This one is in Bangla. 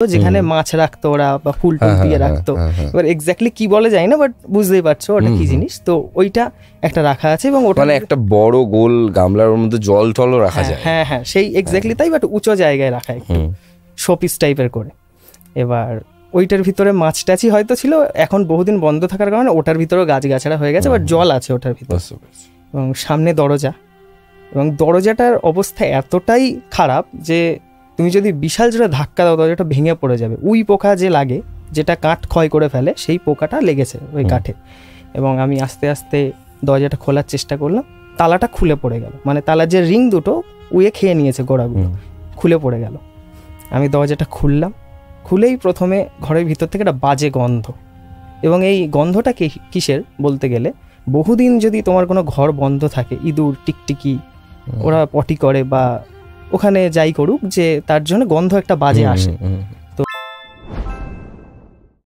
যেখানে মাছ রাখতো ওরা বা ফুল টুল দিয়ে রাখতো, এবার এক্স্যাক্টলি কি বলে যায় না, বাট বুঝতেই পারছো ওটা কি জিনিস। তো ওইটা একটা রাখা আছে এবং ওটা মানে একটা বড় গোল গামলার মধ্যে জল টলও রাখা যায়। হ্যাঁ হ্যাঁ সেই এক্স্যাক্টলি তাই, বাট উঁচু জায়গায় রাখা, একটু শোপিস টাইপের করে। এবার ওইটার ভিতরে মাছ টাছি হয়তো ছিল, এখন বহুদিন বন্ধ থাকার কারণে ওটার ভিতরেও গাছগাছড়া হয়ে গেছে, বাট জল আছে ওটার ভিতরে। এবং সামনে দরজা, এবং দরজাটার অবস্থা এতটাই খারাপ যে তুমি যদি বিশাল জোরে ধাক্কা দাও দরজাটা ভেঙে পড়ে যাবে। উই পোকা যে লাগে, যেটা কাঠ ক্ষয় করে ফেলে, সেই পোকাটা লেগেছে ওই কাঠে। এবং আমি আস্তে আস্তে দরজাটা খোলার চেষ্টা করলাম, তালাটা খুলে পড়ে গেল, মানে তালার যে রিং দুটো উয়ে খেয়ে নিয়েছে গোড়াগুলো, খুলে পড়ে গেল। আমি দরজাটা খুললাম, খুলেই প্রথমে ঘরের ভিতর থেকে একটা বাজে গন্ধ। এবং এই গন্ধটা কিসের বলতে গেলে, বহুদিন যদি তোমার কোনো ঘর বন্ধ থাকে, ইঁদুর টিকটিকি ওরা পটি করে বা ওখানে যাই করুক, যে তার জন্য গন্ধ একটা বাজে আসে।